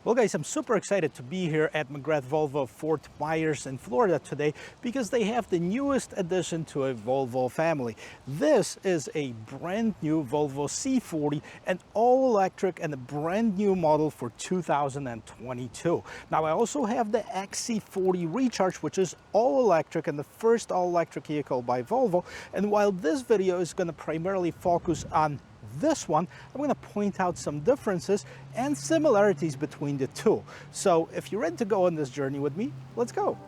Well guys, I'm super excited to be here at McGrath Volvo Fort Myers in Florida today because they have the newest addition to a Volvo family. This is a brand new Volvo C40, an all-electric and a brand new model for 2022. Now I also have the XC40 Recharge, which is all-electric and the first all-electric vehicle by Volvo. And while this video is going to primarily focus on this one, I'm going to point out some differences and similarities between the two. So if you're ready to go on this journey with me, let's go.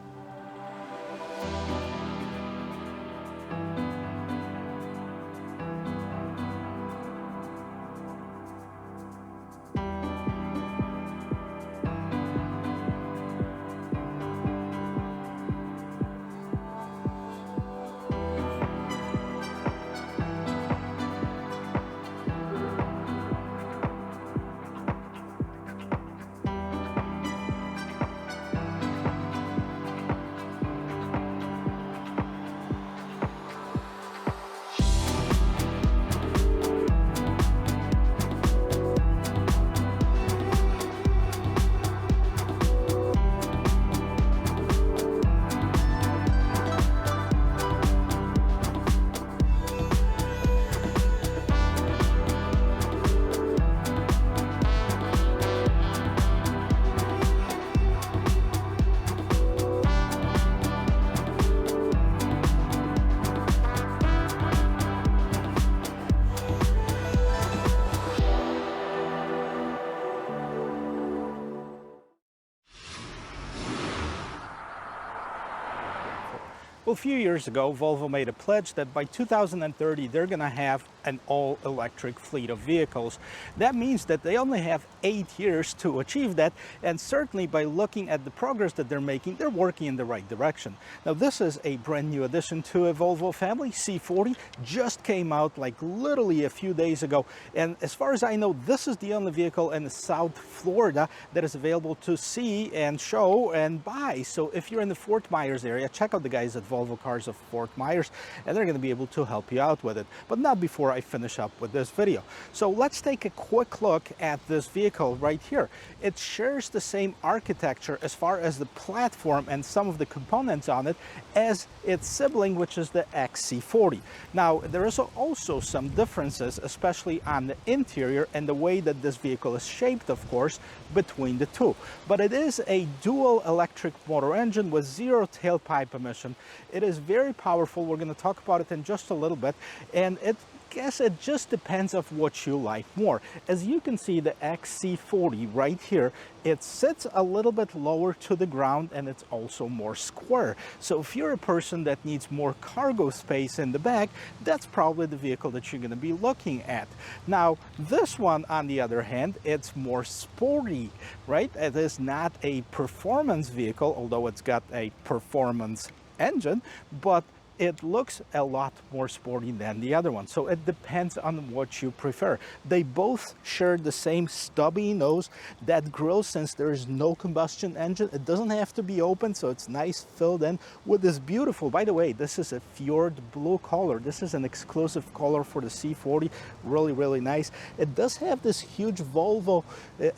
Well, a few years ago, Volvo made a pledge that by 2030, they're going to have an all-electric fleet of vehicles. That means that they only have 8 years to achieve that, and certainly by looking at the progress that they're making, they're working in the right direction. Now, this is a brand new addition to a Volvo family. C40 just came out like literally a few days ago, and as far as I know, this is the only vehicle in South Florida that is available to see and show and buy. So if you're in the Fort Myers area, check out the guys at Volvo Cars of Fort Myers, and they're going to be able to help you out with it. But not before I finish up with this video. So let's take a quick look at this vehicle right here. It shares the same architecture as far as the platform and some of the components on it as its sibling, which is the XC40. Now, there is also some differences, especially on the interior and the way that this vehicle is shaped, of course, between the two. But it is a dual electric motor engine with zero tailpipe emission. It is very powerful. We're going to talk about it in just a little bit, and I guess it just depends of what you like more. As you can see, the XC40 right here, it sits a little bit lower to the ground and it's also more square. So if you're a person that needs more cargo space in the back, that's probably the vehicle that you're going to be looking at. Now, this one, on the other hand, it's more sporty, right? It is not a performance vehicle, although it's got a performance engine, but it looks a lot more sporty than the other one. So it depends on what you prefer. They both share the same stubby nose. That grille, since there is no combustion engine, it doesn't have to be open, so it's nice filled in with this beautiful, by the way, this is a Fjord Blue color. This is an exclusive color for the C40. Really, really nice. It does have this huge Volvo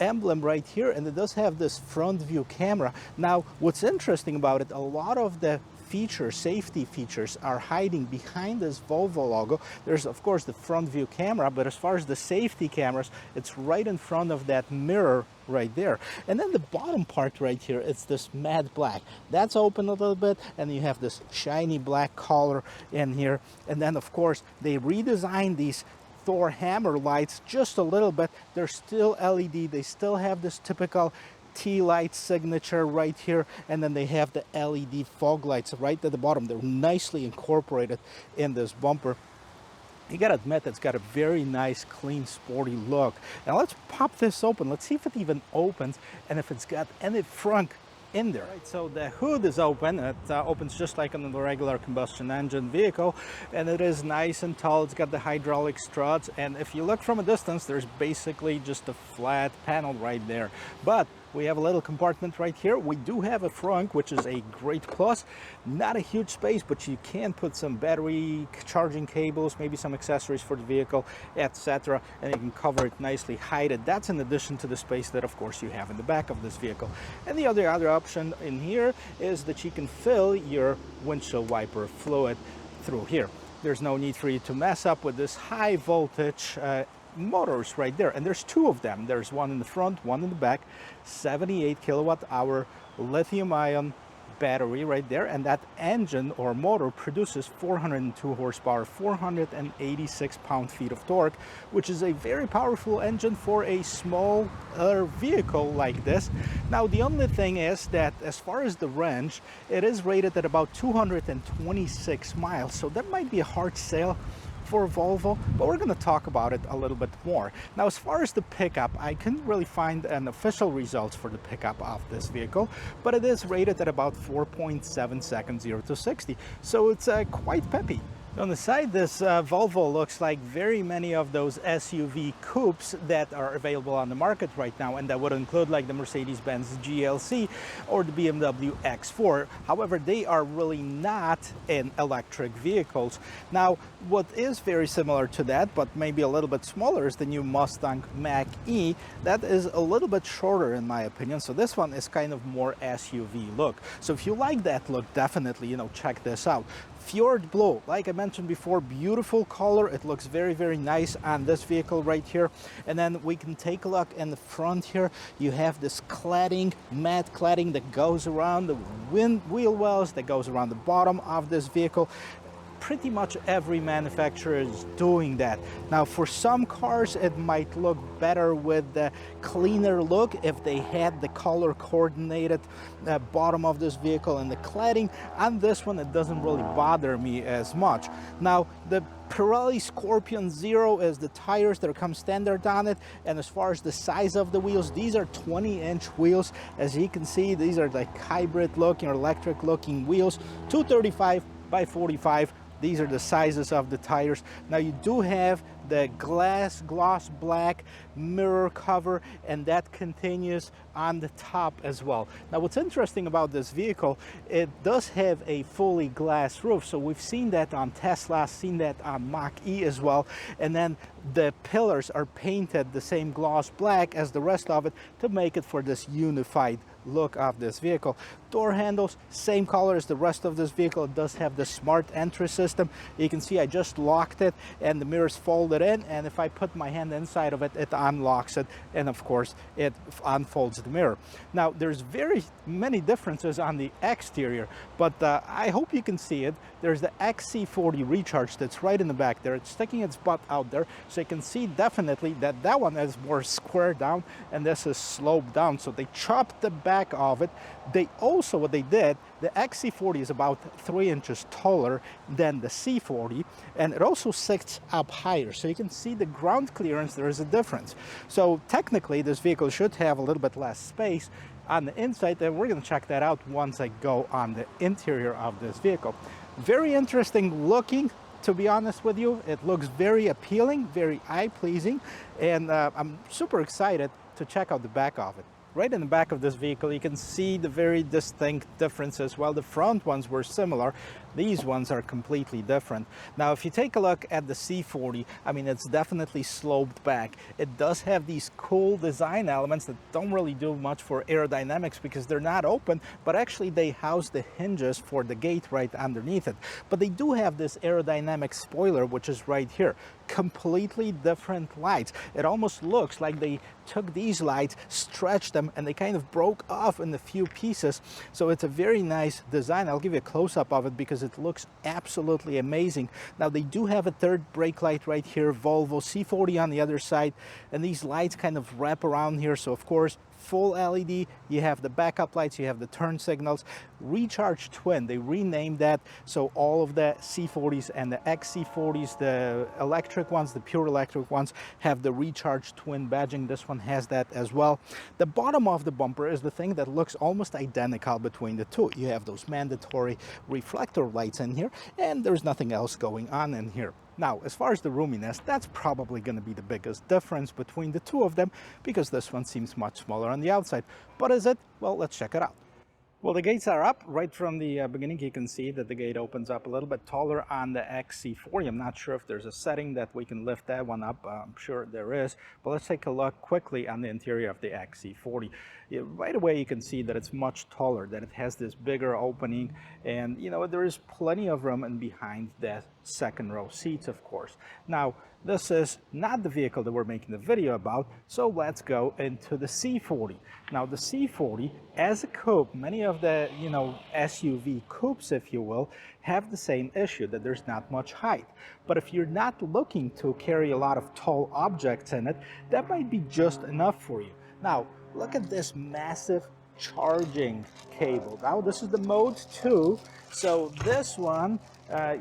emblem right here, and it does have this front view camera. Now, what's interesting about it, a lot of the safety features are hiding behind this Volvo logo. There's of course the front view camera, but as far as the safety cameras, it's right in front of that mirror right there. And then the bottom part right here, it's this matte black. That's open a little bit, and you have this shiny black color in here. And then of course they redesigned these Thor hammer lights just a little bit. They're still LED. They still have this typical T-light signature right here, and then they have the LED fog lights right at the bottom. They're nicely incorporated in this bumper. You gotta admit, it's got a very nice, clean, sporty look. Now let's pop this open. Let's see if it even opens and if it's got any frunk in there. Right, so the hood is open. It opens just like on the regular combustion engine vehicle, and it is nice and tall. It's got the hydraulic struts, and if you look from a distance, there's basically just a flat panel right there. But We have a little compartment right here. We do have a trunk, which is a great plus. Not a huge space, but you can put some battery charging cables, maybe some accessories for the vehicle, etc. And you can cover it nicely, hide it. That's in addition to the space that, of course, you have in the back of this vehicle. And the other option in here is that you can fill your windshield wiper fluid through here. There's no need for you to mess up with this high voltage motors right there, and there's two of them. There's one in the front, one in the back, 78 kilowatt hour lithium ion battery right there, and that engine or motor produces 402 horsepower, 486 pound-feet of torque, which is a very powerful engine for a small vehicle like this. Now the only thing is that as far as the range, it is rated at about 226 miles, so that might be a hard sell for Volvo, but we're going to talk about it a little bit more. Now, as far as the pickup, I couldn't really find an official results for the pickup of this vehicle, but it is rated at about 4.7 seconds 0 to 60, so it's quite peppy. On the side, this Volvo looks like very many of those SUV coupes that are available on the market right now, and that would include like the Mercedes-Benz GLC or the BMW X4. However, they are really not in electric vehicles. Now, what is very similar to that, but maybe a little bit smaller, is the new Mustang Mach-E. That is a little bit shorter in my opinion, so this one is kind of more SUV look. So if you like that look, definitely, check this out. Fjord Blue, like I mentioned before, beautiful color. It looks very, very nice on this vehicle right here. And then we can take a look in the front here. You have this cladding, matte cladding that goes around the wheel wells, that goes around the bottom of this vehicle. Pretty much every manufacturer is doing that. Now, for some cars, it might look better with the cleaner look if they had the color coordinated bottom of this vehicle and the cladding. On this one, it doesn't really bother me as much. Now, the Pirelli Scorpion Zero is the tires that come standard on it, and as far as the size of the wheels, these are 20-inch wheels. As you can see, these are like hybrid looking or electric looking wheels, 235 by 45. These are the sizes of the tires. Now you do have the gloss black mirror cover, and that continues on the top as well. Now what's interesting about this vehicle, it does have a fully glass roof. So we've seen that on Tesla, seen that on Mach-E as well. And then the pillars are painted the same gloss black as the rest of it to make it for this unified look of this vehicle. Door handles, same color as the rest of this vehicle. It does have the smart entry system. You can see I just locked it and the mirrors folded in, and if I put my hand inside of it, it unlocks it, and of course it unfolds the mirror. Now there's very many differences on the exterior, but I hope you can see it. There's the XC40 Recharge that's right in the back there. It's sticking its butt out there, so you can see definitely that that one is more square down and this is sloped down. So they chopped the back of it. They also, what they did, the XC40 is about 3 inches taller than the C40, and it also sits up higher. So you can see the ground clearance, there is a difference. So technically this vehicle should have a little bit less space on the inside, and we're going to check that out once I go on the interior of this vehicle. Very interesting looking, to be honest with you. It looks very appealing, very eye-pleasing, and I'm super excited to check out the back of it. Right in the back of this vehicle, you can see the very distinct differences. While the front ones were similar, these ones are completely different. Now, if you take a look at the C40, I mean, it's definitely sloped back. It does have these cool design elements that don't really do much for aerodynamics because they're not open, but actually they house the hinges for the gate right underneath it. But they do have this aerodynamic spoiler, which is right here. Completely different lights. It almost looks like they took these lights, stretched them, and they kind of broke off in a few pieces. So it's a very nice design. I'll give you a close-up of it because it looks absolutely amazing. Now they do have a third brake light right here, Volvo C40 on the other side, and these lights kind of wrap around here. So of course, full LED, you have the backup lights, you have the turn signals. Recharge Twin, they renamed that, so all of the C40s and the XC40s, the electric ones, the pure electric ones, have the Recharge Twin badging. This one has that as well. The bottom of the bumper is the thing that looks almost identical between the two. You have those mandatory reflector lights in here, and there's nothing else going on in here. Now, as far as the roominess, that's probably going to be the biggest difference between the two of them, because this one seems much smaller on the outside. But is it? Well, let's check it out. Well, the gates are up. Right from the beginning, you can see that the gate opens up a little bit taller on the XC40. I'm not sure if there's a setting that we can lift that one up. I'm sure there is. But let's take a look quickly on the interior of the XC40. Right away, you can see that it's much taller, that it has this bigger opening. And, you know, there is plenty of room in behind the second row seats, of course. Now, this is not the vehicle that we're making the video about, so let's go into the C40. Now, the C40, as a coupe, many of the, SUV coupes, if you will, have the same issue, that there's not much height. But if you're not looking to carry a lot of tall objects in it, that might be just enough for you. Now, look at this massive charging cable. Now, this is the Mode 2, so this one,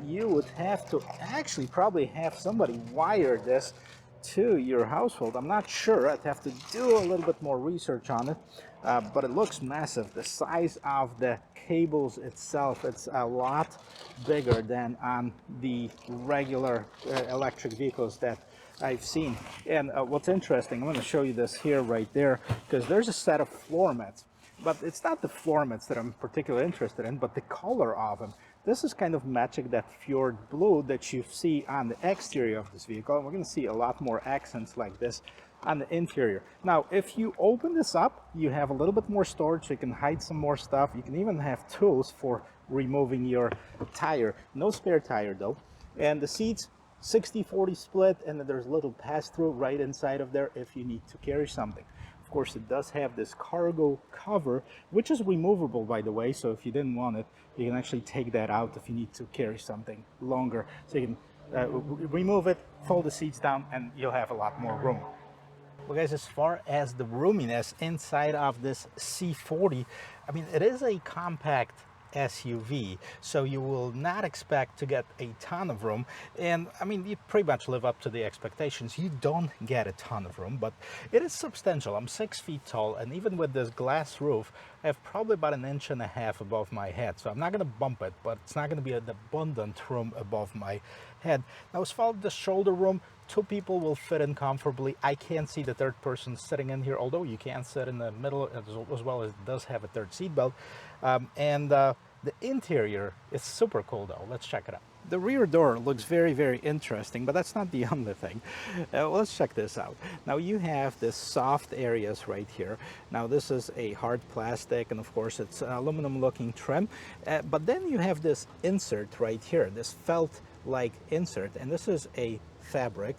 you would have to actually probably have somebody wire this to your household. I'm not sure. I'd have to do a little bit more research on it, but it looks massive. The size of the cables itself, it's a lot bigger than on the regular electric vehicles that I've seen. And what's interesting, I'm going to show you this here right there, because there's a set of floor mats. But it's not the floor mats that I'm particularly interested in, but the color of them. This is kind of matching that Fjord Blue that you see on the exterior of this vehicle. And we're going to see a lot more accents like this on the interior. Now, if you open this up, you have a little bit more storage, so you can hide some more stuff. You can even have tools for removing your tire. No spare tire though. And the seats, 60-40 split, and then there's a little pass-through right inside of there if you need to carry something. Of course, it does have this cargo cover, which is removable, by the way, so if you didn't want it, you can actually take that out if you need to carry something longer. So you can remove it, fold the seats down, and you'll have a lot more room. Well, guys, as far as the roominess inside of this C40, I mean, it is a compact SUV, so you will not expect to get a ton of room. And I mean, you pretty much live up to the expectations. You don't get a ton of room, but it is substantial. I'm 6 feet tall, and even with this glass roof, I have probably about 1.5 inches above my head. So I'm not going to bump it, but it's not going to be an abundant room above my head. Now, as far as the shoulder room, 2 people will fit in comfortably. I can't see the third person sitting in here, although you can sit in the middle, as well as it does have a third seat belt. The interior is super cool though. Let's check it out. The rear door looks very, very interesting, but that's not the only thing. Let's check this out. Now, you have this soft areas right here. Now, this is a hard plastic, and of course it's aluminum looking trim, but then you have this insert right here, this felt like insert, and this is a fabric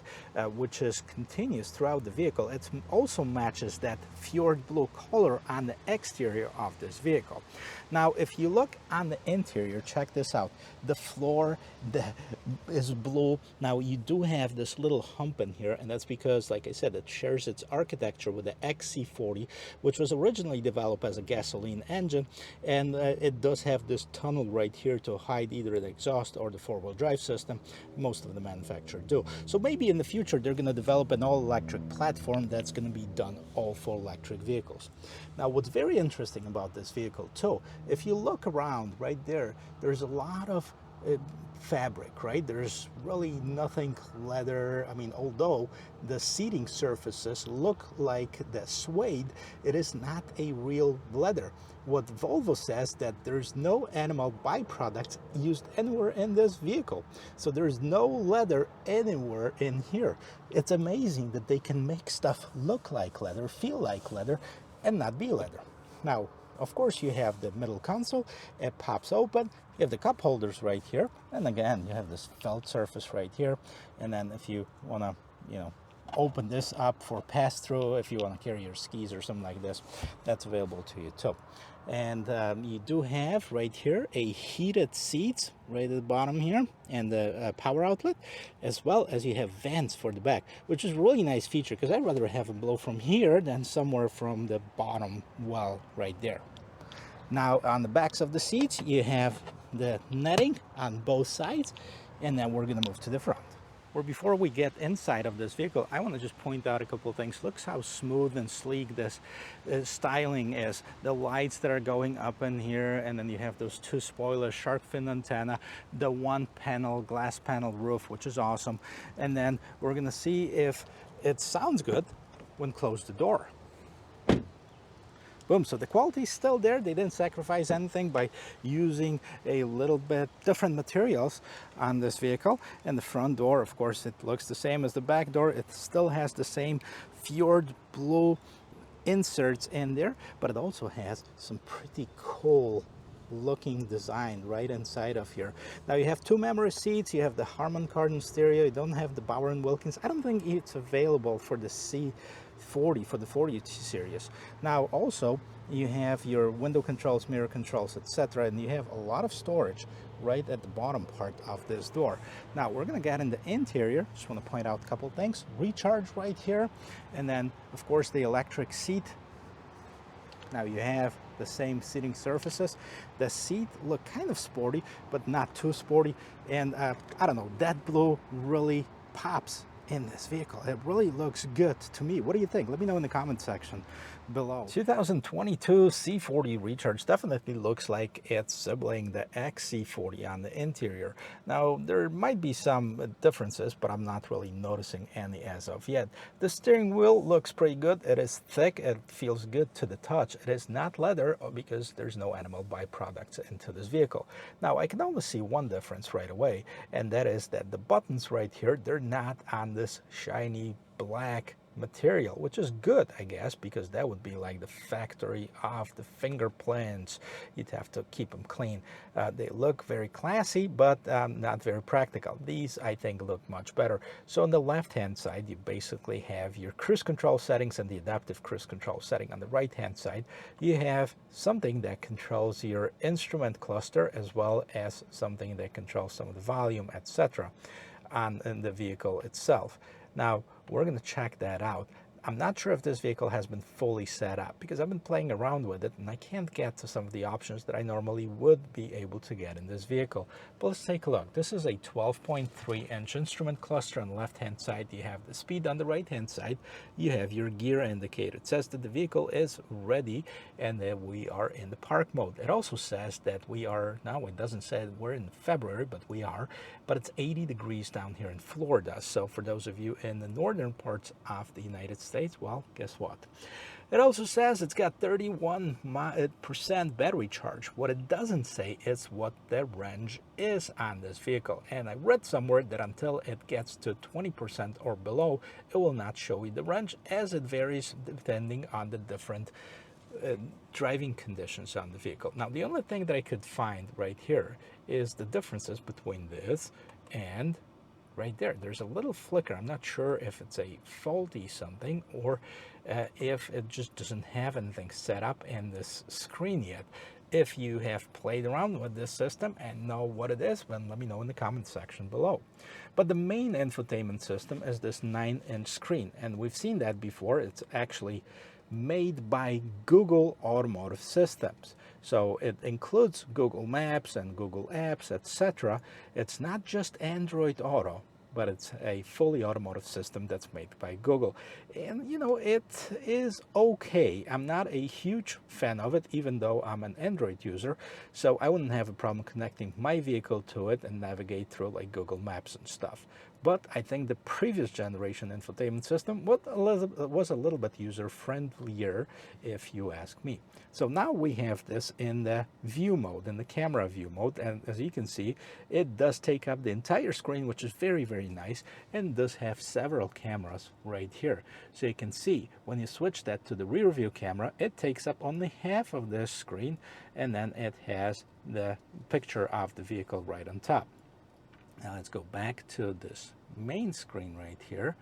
which is continuous throughout the vehicle. It also matches that Fjord Blue color on the exterior of this vehicle. Now, if you look on the interior, check this out. The floor is blue. Now, you do have this little hump in here, and that's because, like I said, it shares its architecture with the XC40, which was originally developed as a gasoline engine, and it does have this tunnel right here to hide either the exhaust or the four-wheel drive system. Most of the manufacturers do. So maybe in the future they're going to develop an all-electric platform that's going to be done all for electric vehicles. Now, what's very interesting about this vehicle too, if you look around right there, there's a lot of fabric, right? There's really nothing leather. I mean, although the seating surfaces look like the suede, it is not a real leather. What Volvo says that there's no animal byproducts used anywhere in this vehicle. So there's no leather anywhere in here. It's amazing that they can make stuff look like leather, feel like leather, and not be leather. Now, of course, you have the middle console. It pops open. You have the cup holders right here. And again, you have this felt surface right here. And then if you want to, open this up for pass-through, if you want to carry your skis or something like this, that's available to you too. And you do have right here a heated seats right at the bottom here, and the power outlet, as well as you have vents for the back, which is a really nice feature because I'd rather have them blow from here than somewhere from the bottom well right there. Now, on the backs of the seats, you have the netting on both sides, and then we're going to move to the front. Or before we get inside of this vehicle, I want to just point out a couple of things. Look how smooth and sleek this styling is. The lights that are going up in here, and then you have those two spoilers, shark fin antenna, the one panel, glass panel roof, which is awesome. And then we're going to see if it sounds good when close the door. Boom, so the quality is still there. They didn't sacrifice anything by using a little bit different materials on this vehicle. And the front door, of course, it looks the same as the back door. It still has the same Fjord Blue inserts in there, but it also has some pretty cool looking design right inside of here. Now you have two memory seats, you have the Harman Kardon stereo, you don't have the Bauer & Wilkins. I don't think it's available for the C40, for the 40 series. Now also you have your window controls, mirror controls, etc., and you have a lot of storage right at the bottom part of this door. Now we're going to get in the interior. Just want to point out a couple things. Recharge right here, and then of course the electric seat. Now you have the same seating surfaces. The seat look kind of sporty, but not too sporty. And I don't know, that blue really pops in this vehicle. It really looks good to me. What do you think? Let me know in the comment section below. 2022 C40 Recharge definitely looks like its sibling, the XC40, on the interior. Now there might be some differences, but I'm not really noticing any as of yet. The steering wheel looks pretty good. It is thick. It feels good to the touch. It is not leather because there's no animal byproducts into this vehicle. Now I can only see one difference right away, and that is that the buttons right here, they're not on this shiny black material, which is good, I guess, because that would be like the factory of the fingerprints. You'd have to keep them clean. They look very classy, but not very practical. These, I think, look much better. So on the left-hand side, you basically have your cruise control settings and the adaptive cruise control setting. On the right-hand side, you have something that controls your instrument cluster, as well as something that controls some of the volume, etc., in the vehicle itself. Now, we're going to check that out. I'm not sure if this vehicle has been fully set up because I've been playing around with it and I can't get to some of the options that I normally would be able to get in this vehicle. But let's take a look. This is a 12.3-inch instrument cluster. On the left-hand side, you have the speed. On the right-hand side, you have your gear indicator. It says that the vehicle is ready and that we are in the park mode. It also says that we are, now it doesn't say we're in February, but we are, but it's 80 degrees down here in Florida. So for those of you in the northern parts of the United States, well, guess what? It also says it's got 31% battery charge. What it doesn't say is what the range is on this vehicle. And I read somewhere that until it gets to 20% or below, it will not show you the range, as it varies depending on the different driving conditions on the vehicle. Now, the only thing that I could find right here is the differences between this and right there. There's a little flicker. I'm not sure if it's a faulty something or if it just doesn't have anything set up in this screen yet. If you have played around with this system and know what it is, then let me know in the comment section below. But the main infotainment system is this 9-inch screen, and we've seen that before. It's actually made by Google Automotive Systems. So it includes Google Maps and Google Apps, etc. It's not just Android Auto, but it's a fully automotive system that's made by Google. And you know, it is okay. I'm not a huge fan of it, even though I'm an Android user, so I wouldn't have a problem connecting my vehicle to it and navigate through like Google Maps and stuff. But I think the previous generation infotainment system was a little bit user-friendlier, if you ask me. So now we have this in the view mode, in the camera view mode, and as you can see, it does take up the entire screen, which is very, very nice, and does have several cameras right here. So you can see when you switch that to the rear view camera, it takes up only half of this screen, and then it has the picture of the vehicle right on top. Now let's go back to this main screen right here,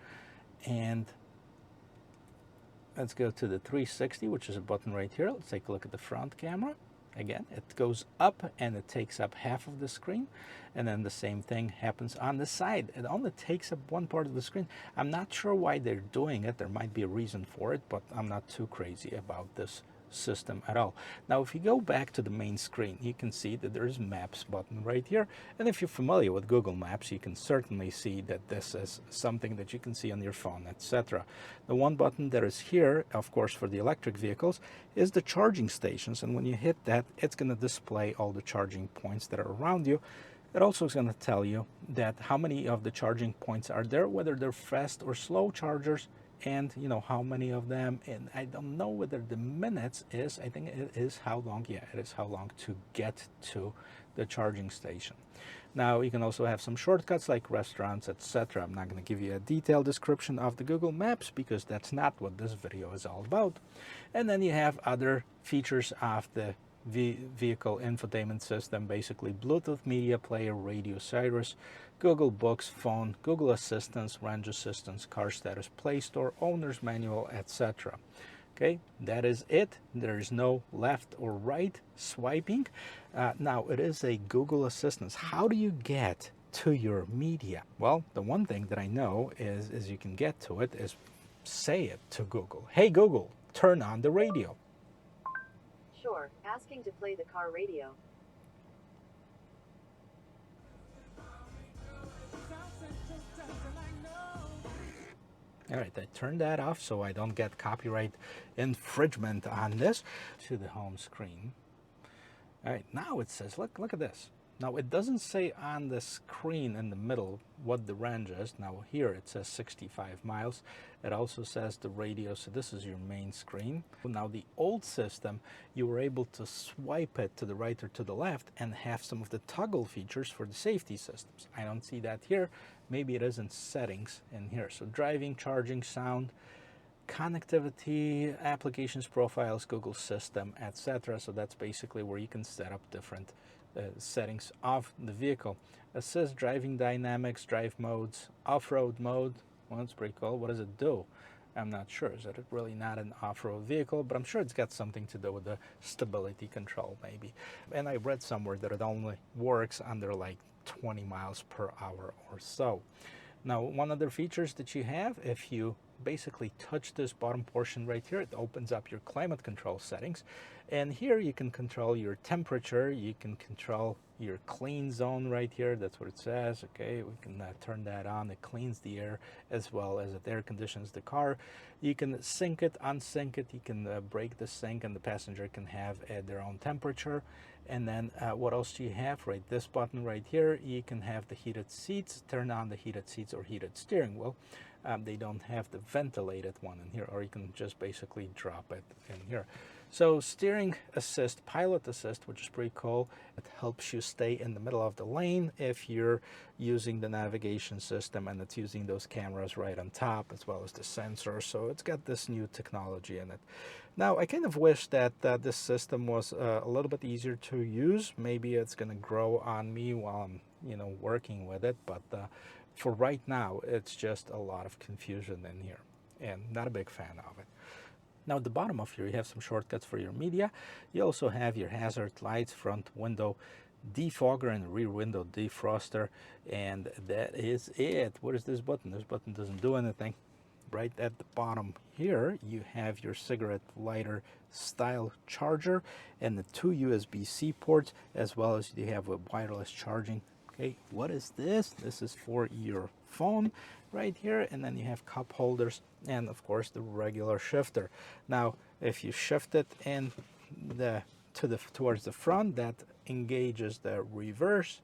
and let's go to the 360, which is a button right here. Let's take a look at the front camera. Again, it goes up and it takes up half of the screen, and then the same thing happens on the side. It only takes up one part of the screen. I'm not sure why they're doing it. There might be a reason for it, but I'm not too crazy about this system at all. Now, if you go back to the main screen, you can see that there's Maps button right here. And if you're familiar with Google Maps, you can certainly see that this is something that you can see on your phone, etc. The one button that is here, of course, for the electric vehicles, is the charging stations. And when you hit that, it's going to display all the charging points that are around you. It also is going to tell you that how many of the charging points are there, whether they're fast or slow chargers, and you know how many of them. And I don't know whether the minutes is, I think it is how long, yeah, it is how long to get to the charging station. Now you can also have some shortcuts like restaurants, etc. I'm not going to give you a detailed description of the Google Maps because that's not what this video is all about. And then you have other features of the vehicle infotainment system, basically Bluetooth media player, radio Cyrus, Google Books, phone, Google Assistance, range assistance, car status, Play Store, owner's manual, etc. Okay, that is it. There is no left or right swiping. Now it is a Google Assistant. How do you get to your media? Well, the one thing that I know is you can get to it is say it to Google. Hey Google, turn on the radio. Sure, asking to play the car radio. All right, I turned that off so I don't get copyright infringement on this. To the home screen. All right, now it says, look at this. Now it doesn't say on the screen in the middle what the range is. Now here it says 65 miles. It also says the radio, so this is your main screen. Now the old system, you were able to swipe it to the right or to the left and have some of the toggle features for the safety systems. I don't see that here. Maybe it is in settings in here. So driving, charging, sound, connectivity, applications, profiles, Google system, etc. So that's basically where you can set up different settings of the vehicle. Assist driving dynamics, drive modes, off-road mode. Well, that's pretty cool. What does it do? I'm not sure. Is it really not an off-road vehicle? But I'm sure it's got something to do with the stability control maybe. And I read somewhere that it only works under like 20 miles per hour or so. Now, one of the features that you have, if you basically touch this bottom portion right here, it opens up your climate control settings. And here you can control your temperature, you can control your clean zone right here, that's what it says. Okay, we can turn that on. It cleans the air as well as it air conditions the car. You can sync it, unsync it, you can break the sync, and the passenger can have their own temperature. And then what else do you have? Right, this button right here, you can have the heated seats, turn on the heated seats or heated steering wheel. They don't have the ventilated one in here, or you can just basically drop it in here. So steering assist, pilot assist, which is pretty cool. It helps you stay in the middle of the lane if you're using the navigation system, and it's using those cameras right on top as well as the sensors. So it's got this new technology in it. Now, I kind of wish that this system was a little bit easier to use. Maybe it's going to grow on me while I'm, working with it. But for right now, it's just a lot of confusion in here, and not a big fan of it. Now at the bottom of here, you have some shortcuts for your media. You also have your hazard lights, front window defogger, and rear window defroster. And that is it. What is this button? This button doesn't do anything. Right at the bottom here, you have your cigarette lighter style charger and the 2 USB-C ports, as well as you have a wireless charging. Okay, what is this? This is for your phone right here, and then you have cup holders and of course the regular shifter. Now if you shift it in towards the front, that engages the reverse.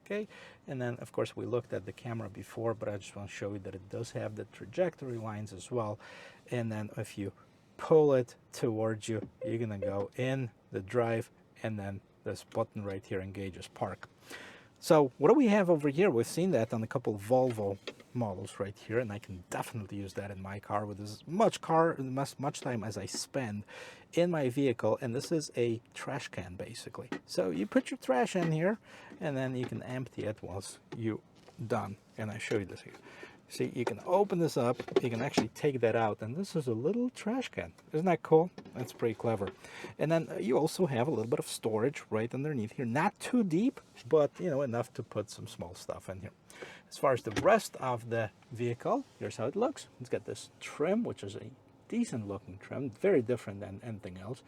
Okay, and then of course we looked at the camera before, but I just want to show you that it does have the trajectory lines as well. And then if you pull it towards you, you're gonna go in the drive, and then this button right here engages park. So what do we have over here? We've seen that on a couple of Volvo models right here, and I can definitely use that in my car with as much time as I spend in my vehicle. And this is a trash can basically. So you put your trash in here, and then you can empty it once you're done. And I show you this here. See, you can open this up, you can actually take that out, and this is a little trash can. Isn't that cool? That's pretty clever. And then you also have a little bit of storage right underneath here. Not too deep, but enough to put some small stuff in here. As far as the rest of the vehicle, here's how it looks. It's got this trim, which is a decent looking trim, very different than anything else.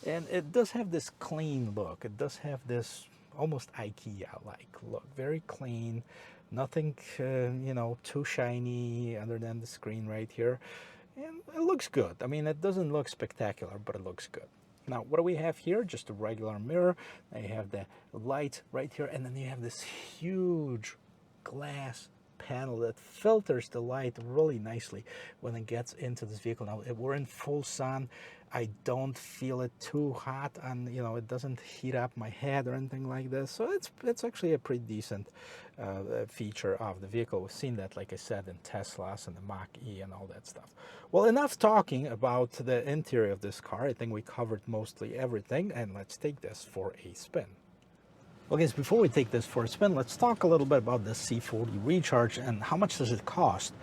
And it does have this clean look. It does have this almost IKEA-like look, very clean, nothing, you know, too shiny other than the screen right here. And it looks good. I mean, it doesn't look spectacular, but it looks good. Now, what do we have here? Just a regular mirror. Now you have the light right here, and then you have this huge glass panel that filters the light really nicely when it gets into this vehicle. Now, if we're in full sun, I don't feel it too hot, and you know, it doesn't heat up my head or anything like this. So it's actually a pretty decent feature of the vehicle. We've seen that, like I said, in Teslas and the Mach-E and all that stuff. Well, enough talking about the interior of this car. I think we covered mostly everything, and let's take this for a spin. Well, guys, before we take this for a spin, let's talk a little bit about the C40 Recharge and how much does it cost.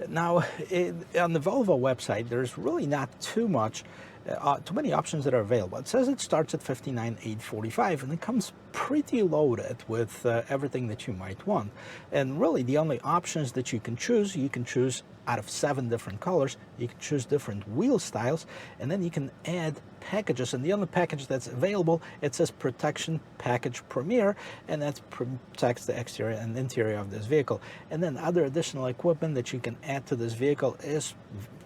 Now, on the Volvo website, there's really not too many options that are available. It says it starts at $59,845, and it comes pretty loaded with everything that you might want. And really, the only options that you can choose out of 7 different colors. You can choose different wheel styles, and then you can add packages. And the only package that's available, it says Protection Package Premier, and that protects the exterior and interior of this vehicle. And then other additional equipment that you can add to this vehicle is,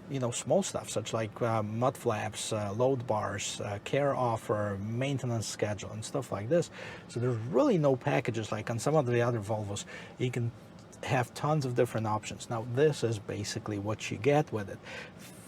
you know, small stuff such like mud flaps, load bars, care offer, maintenance schedule, and stuff like this. So there's really no packages like on some of the other Volvos. You can have tons of different options. Now, this is basically what you get with it.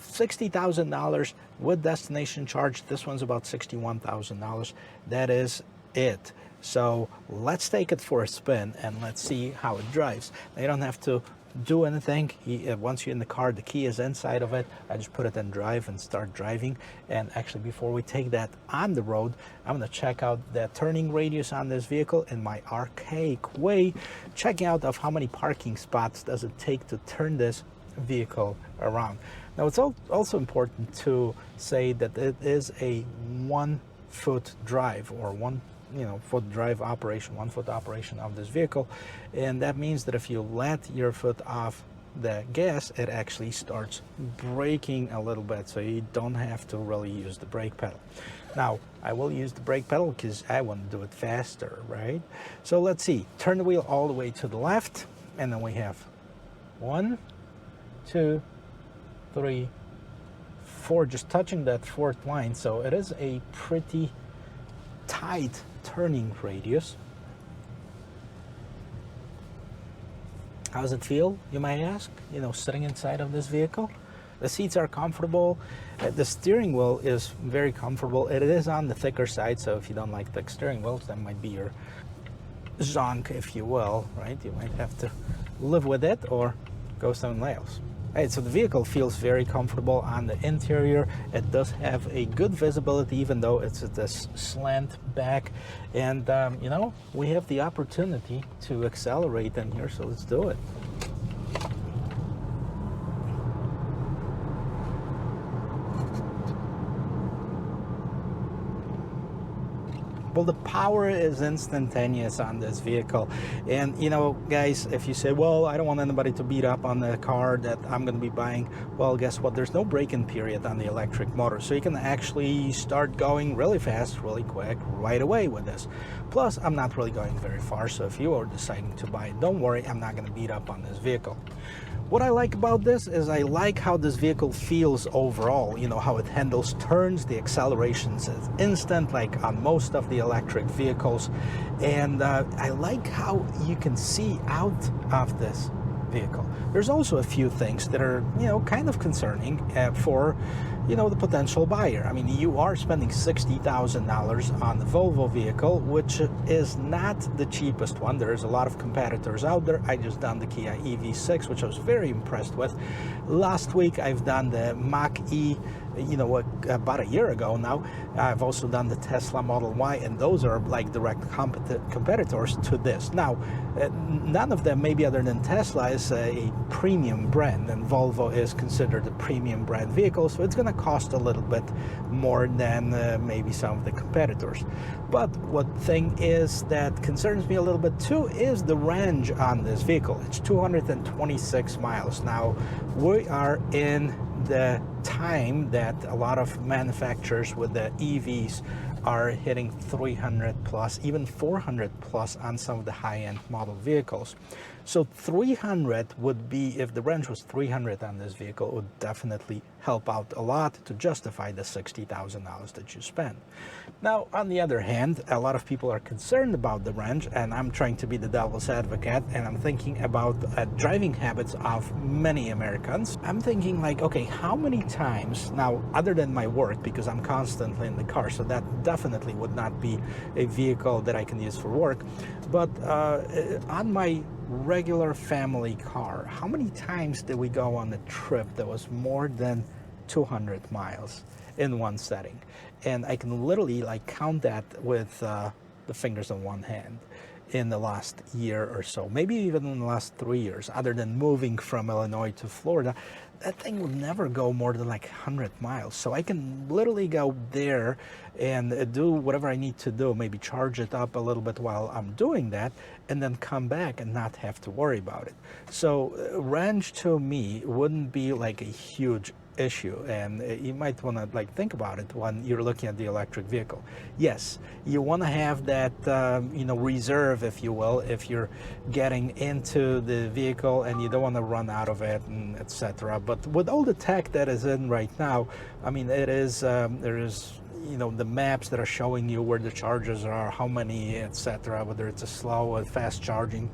$60,000 with destination charge. This one's about $61,000. That is it. So let's take it for a spin and let's see how it drives. Now, you don't have to do anything. Once you're in the car, the key is inside of it. I just put it in drive and start driving. And actually, before we take that on the road, I'm going to check out the turning radius on this vehicle in my archaic way, checking out of how many parking spots does it take to turn this vehicle around. Now, it's also important to say that it is a 1-foot drive, or foot drive operation, 1-foot operation of this vehicle. And that means that if you let your foot off the gas, it actually starts braking a little bit, so you don't have to really use the brake pedal. Now, I will use the brake pedal because I want to do it faster, right? So let's see, turn the wheel all the way to the left, and then we have 1, 2, 3, 4, just touching that 4th line. So it is a pretty tight turning radius. How does it feel, you might ask, you know, sitting inside of this vehicle? The seats are comfortable. The steering wheel is very comfortable. It is on the thicker side, so if you don't like thick steering wheels, that might be your zonk, if you will, right? You might have to live with it or go somewhere else. Right, so the vehicle feels very comfortable on the interior. It does have a good visibility, even though it's at this slant back. And, you know, we have the opportunity to accelerate in here, so let's do it. Well, the power is instantaneous on this vehicle. And, you know, guys, if you say, well, I don't want anybody to beat up on the car that I'm going to be buying, well, guess what? There's no break-in period on the electric motor. So you can actually start going really fast, really quick, right away with this. Plus, I'm not really going very far. So if you are deciding to buy it, don't worry, I'm not going to beat up on this vehicle. What I like about this is I like how this vehicle feels overall, you know, how it handles turns, the accelerations is instant, like on most of the electric vehicles. And I like how you can see out of this vehicle. There's also a few things that are, you know, kind of concerning for, you know, the potential buyer. I mean, you are spending $60,000 on the Volvo vehicle, which is not the cheapest one. There's a lot of competitors out there. I just done the Kia EV6, which I was very impressed with. Last week, I've done the Mach-E, you know, about a year ago now. I've also done the Tesla Model Y, and those are like direct competitors to this. Now, none of them, maybe other than Tesla, is a premium brand, and Volvo is considered a premium brand vehicle, so it's going to cost a little bit more than maybe some of the competitors. But what thing is that concerns me a little bit too is the range on this vehicle. It's 226 miles. Now, we are in the time that a lot of manufacturers with the EVs are hitting 300 plus, even 400 plus on some of the high-end model vehicles. So 300 would be, if the range was 300 on this vehicle, it would definitely help out a lot to justify the $60,000 that you spend. Now, on the other hand, a lot of people are concerned about the range, and I'm trying to be the devil's advocate, and I'm thinking about driving habits of many Americans. I'm thinking like, okay, how many times, now other than my work, because I'm constantly in the car, so that definitely would not be a vehicle that I can use for work, but on my regular family car, how many times did we go on a trip that was more than 200 miles in one setting? And I can literally like count that with the fingers on one hand in the last year or so, maybe even in the last 3 years. Other than moving from Illinois to Florida, that thing would never go more than like 100 miles. So I can literally go there and do whatever I need to do, maybe charge it up a little bit while I'm doing that, and then come back and not have to worry about it. So range to me wouldn't be like a huge issue, and you might want to like think about it when you're looking at the electric vehicle. Yes, you want to have that reserve, if you will, if you're getting into the vehicle and you don't want to run out of it, and etc. But with all the tech that is in right now, I mean, it is there is the maps that are showing you where the chargers are, how many, etc., whether it's a slow or fast charging.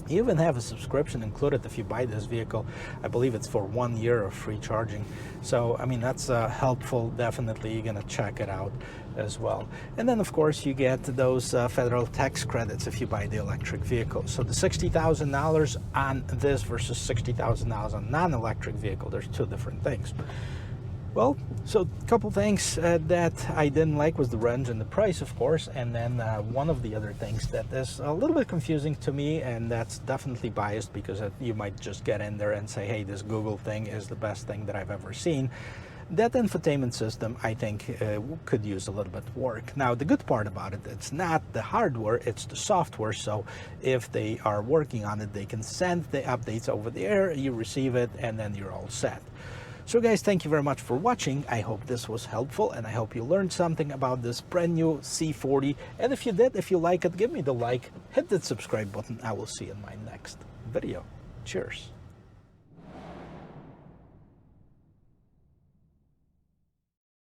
You even have a subscription included if you buy this vehicle. I believe it's for 1 year of free charging. So, I mean, that's helpful. Definitely, you're going to check it out as well. And then, of course, you get those federal tax credits if you buy the electric vehicle. So the $60,000 on this versus $60,000 on non-electric vehicle, there's two different things. Well, so a couple things that I didn't like was the range and the price, of course, and then one of the other things that is a little bit confusing to me, and that's definitely biased because you might just get in there and say, hey, this Google thing is the best thing that I've ever seen. That infotainment system, I think, could use a little bit of work. Now, the good part about it, it's not the hardware, it's the software. So if they are working on it, they can send the updates over the air, you receive it, and then you're all set. So guys, thank you very much for watching. I hope this was helpful, and I hope you learned something about this brand new C40. And if you did, if you like it, give me the like, hit that subscribe button. I will see you in my next video. Cheers.